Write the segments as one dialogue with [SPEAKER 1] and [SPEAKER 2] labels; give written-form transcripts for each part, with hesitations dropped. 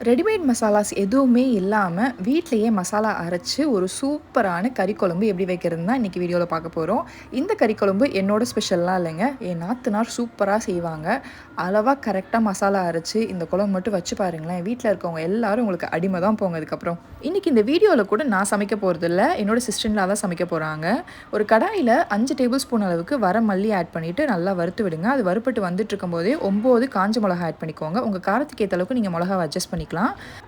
[SPEAKER 1] Readymade மசாலாஸ் எதுவுமே இல்லாமல் வீட்டிலையே மசாலா அரைச்சி ஒரு சூப்பரான கறி குழம்பு எப்படி வைக்கிறதுன்னு தான் இன்றைக்கி வீடியோவில் பார்க்க போகிறோம். இந்த கறி குழம்பு என்னோட ஸ்பெஷல்லாம் இல்லைங்க, என் நாத்தனார் சூப்பராக செய்வாங்க. அளவாக கரெக்டாக மசாலா அரைச்சி இந்த குழம்பு மட்டும் வச்சு பாருங்களேன், வீட்டில் இருக்கவங்க எல்லாரும் உங்களுக்கு அடிமை தான் போங்க. அதுக்கப்புறம் இன்றைக்கி இந்த வீடியோவில் கூட நான் சமைக்க போகிறதில்ல, என்னோட சிஸ்டர்ல தான் சமைக்க போகிறாங்க. ஒரு கடாயில் 5 டேபிள் ஸ்பூன் அளவுக்கு வர மல்லி ஆட் பண்ணிவிட்டு நல்லா வறுத்து விடுங்க. அது வறுப்பட்டு வந்துட்டு இருக்கும்போதே 9 காஞ்ச மிளகா ஆட் பண்ணிக்கோங்க. உங்கள் காரத்துக்கு ஏற்ற அளவுக்கு நீங்கள் மிளகா அட்ஜஸ்ட் பண்ணிக்கலாம்.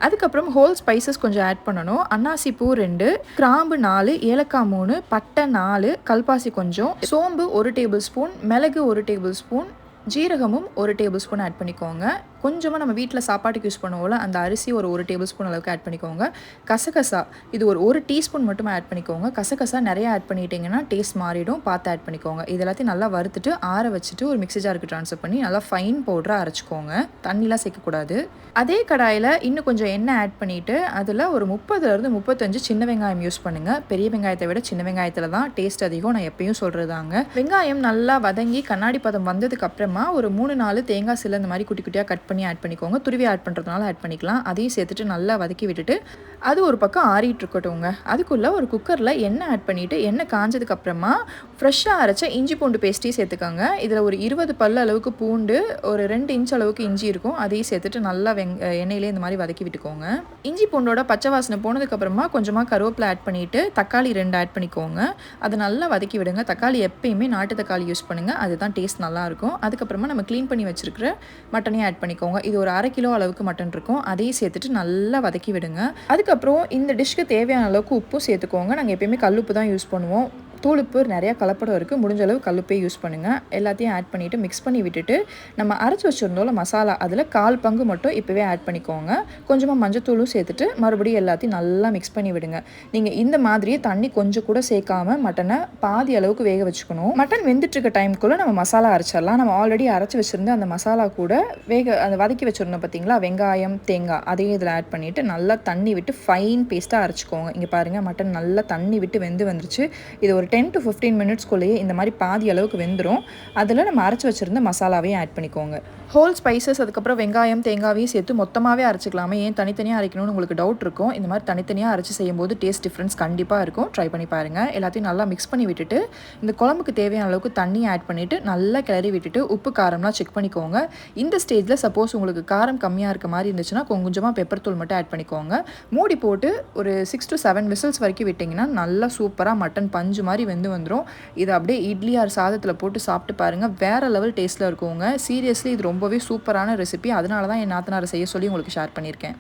[SPEAKER 1] அதுக்கப்புறம் ஹோல் ஸ்பைசஸ் கொஞ்சம் ஆட் பண்ணணும். அன்னாசி பூ 2, கிராம்பு 4, ஏலக்காய் 3, பட்டை 4, கல்பாசி கொஞ்சம், சோம்பு 1 டேபிள் ஸ்பூன், மிளகு 1 டேபிள் ஸ்பூன், ஜீரகமும் 1 டேபிள் ஸ்பூன் ஆட் பண்ணிக்கோங்க. கொஞ்சமாக நம்ம வீட்டில் சாப்பாட்டுக்கு யூஸ் பண்ணுவோம்ல, அந்த அரிசி ஒரு டேபிள் ஸ்பூன் அளவுக்கு ஆட் பண்ணிக்கோங்க. கசகசா இது ஒரு டீஸ்பூன் மட்டும் ஆட் பண்ணிக்கோங்க. கசகசா நிறைய ஆட் பண்ணிட்டீங்கன்னா டேஸ்ட் மாறிடும், பார்த்து ஆட் பண்ணிக்கோங்க. இது எல்லாத்தையும் நல்லா வறுத்துட்டு ஆற வச்சுட்டு ஒரு மிக்ஸி ஜாருக்கு ட்ரான்ஸ்ஃபர் பண்ணி நல்லா ஃபைன் பவுடராக அரைச்சிக்கோங்க. தண்ணிலாம் சேர்க்கக்கூடாது. அதே கடாயில் இன்னும் கொஞ்சம் எண்ணெய் ஆட் பண்ணிவிட்டு அதில் ஒரு 30லேருந்து 35 சின்ன வெங்காயம் யூஸ் பண்ணுங்கள். பெரிய வெங்காயத்தை விட சின்ன வெங்காயத்தில் தான் டேஸ்ட் அதிகம், நான் எப்பயும் சொல்கிறதாங்க. வெங்காயம் நல்லா வதங்கி கண்ணாடி பதம் வந்ததுக்கு அப்புறமா ஒரு 3-4 தேங்காய் சில இந்த மாதிரி குட்டி குட்டியாக கட் பண்ணி ஆட் பண்ணிக்கோங்க. துருவி ஆட் பண்ணுறதுனால ஆட் பண்ணிக்கலாம். அதையும் சேர்த்துட்டு நல்லா வதக்கி விட்டுட்டு அது ஒரு பக்கம் ஆறிட்டு இருக்கட்டும்ங்க. அதுக்குள்ளே ஒரு குக்கரில் எண்ணெய் ஆட் பண்ணிவிட்டு எண்ணெய் காஞ்சதுக்கு அப்புறமா ஃப்ரெஷ்ஷாக அரைச்ச இஞ்சி பூண்டு பேஸ்ட்டையும் சேர்த்துக்கோங்க. இதில் ஒரு 20 பல் அளவுக்கு பூண்டு, ஒரு 2 இன்ச் அளவுக்கு இஞ்சி இருக்கும், அதையும் சேர்த்துட்டு நல்லா எண்ணெயிலே இந்த மாதிரி வதக்கி விட்டுக்கோங்க. இஞ்சி பூண்டோட பச்சை வாசனை போனதுக்கப்புறமா கொஞ்சமாக கருவேப்பிலை ஆட் பண்ணிவிட்டு தக்காளி 2 ஆட் பண்ணிக்கோங்க. அதை நல்லா வதக்கி விடுங்க. தக்காளி எப்பயுமே நாட்டு தக்காளி யூஸ் பண்ணுங்கள், அதுதான் டேஸ்ட் நல்லாயிருக்கும். அதுக்கப்புறமா நம்ம க்ளீன் பண்ணி வச்சுருக்கிற மட்டனையும் ஆட் பண்ணிக்கோங்க. இது ஒரு 1/2 கிலோ அளவுக்கு மட்டன் இருக்கும், அதையும் சேர்த்துட்டு நல்லா வதக்கி விடுங்க. அதுக்கப்புறம் இந்த டிஷ்க்கு தேவையான அளவுக்கு உப்பும் சேர்த்துக்கோங்க. நாங்கள் எப்பயுமே கல்லுப்பு தான் யூஸ் பண்ணுவோம். தூளுப்பு நிறையா கலப்படம் இருக்குது, முடிஞ்ச அளவு கல்லுப்பே யூஸ் பண்ணுங்கள். எல்லாத்தையும் ஆட் பண்ணிவிட்டு மிக்ஸ் பண்ணி விட்டுட்டு நம்ம அரைச்சி வச்சுருந்தோம்ல மசாலா, அதில் 1/4 பங்கு மட்டும் இப்போவே ஆட் பண்ணிக்கோங்க. கொஞ்சமாக மஞ்சத்தூளும் சேர்த்துட்டு மறுபடியும் எல்லாத்தையும் நல்லா மிக்ஸ் பண்ணி விடுங்க. நீங்கள் இந்த மாதிரியே தண்ணி கொஞ்சம் கூட சேர்க்காம மட்டனை பாதி அளவுக்கு வேக வச்சுக்கணும். மட்டன் வெந்துட்டுருக்க டைமுக்குள்ளே நம்ம மசாலா அரைச்சிடலாம். நம்ம ஆல்ரெடி அரைச்சி வச்சுருந்த அந்த மசாலா கூட அந்த வதக்கி வச்சுருந்தோம் பார்த்தீங்களா, வெங்காயம் தேங்காய், அதையும் இதில் ஆட் பண்ணிவிட்டு நல்லா தண்ணி விட்டு ஃபைன் பேஸ்ட்டாக அரைச்சிக்கோங்க. இங்கே பாருங்கள், மட்டன் நல்லா தண்ணி விட்டு வந்துருச்சு. இது ஒரு 10 to 15 மினிட்ஸ்க்குள்ளேயே இந்த மாதிரி பாதி அளவுக்கு வெந்துடும். அதில் நம்ம அரைச்சி வச்சுருந்த மசாலாவையும் ஆட் பண்ணிக்கோங்க. ஹோல் ஸ்பைசஸ் அதுக்கப்புறம் வெங்காயம் தேங்காவையும் சேர்த்து மொத்தமாகவே அரைச்சிக்கலாமே, ஏன் தனித்தனியாக அரைக்கணும்னு உங்களுக்கு டவுட் இருக்கும். இந்த மாதிரி தனித்தனியாக அரைச்சி செய்யும்போது டேஸ்ட் டிஃப்ரென்ஸ் கண்டிப்பாக இருக்கும். ட்ரை பண்ணி பாருங்கள். எல்லாத்தையும் நல்லா மிக்ஸ் பண்ணி விட்டுட்டு இந்த குழம்புக்கு தேவையான அளவுக்கு தண்ணி ஆட் பண்ணிவிட்டு நல்லா கிளறி விட்டுட்டு உப்பு காரம்லாம் செக் பண்ணிக்கோங்க. இந்த ஸ்டேஜில் சப்போஸ் உங்களுக்கு காரம் கம்மியாக இருக்க மாதிரி இருந்துச்சுன்னா கொஞ்சமாக பெப்பர் தூள் மட்டும் ஆட் பண்ணிக்கோங்க. மூடி போட்டு ஒரு 6 to 7 விசில்ஸ் வரைக்கும் விட்டிங்கன்னா நல்லா சூப்பராக மட்டன் பஞ்சு மாதிரி வந்துடும். இது அப்படியே இட்லி ஆர் சாதத்தில் போட்டு சாப்பிட்டு பாருங்கள், வேறு லெவல் டேஸ்ட்டில் இருக்குங்க. சீரியஸ்லி இது ரொம்பவே சூப்பரான ரெசிபி. அதனால தான் என் நாத்தனாரை செய்ய சொல்லி உங்களுக்கு ஷேர் பண்ணியிருக்கேன்.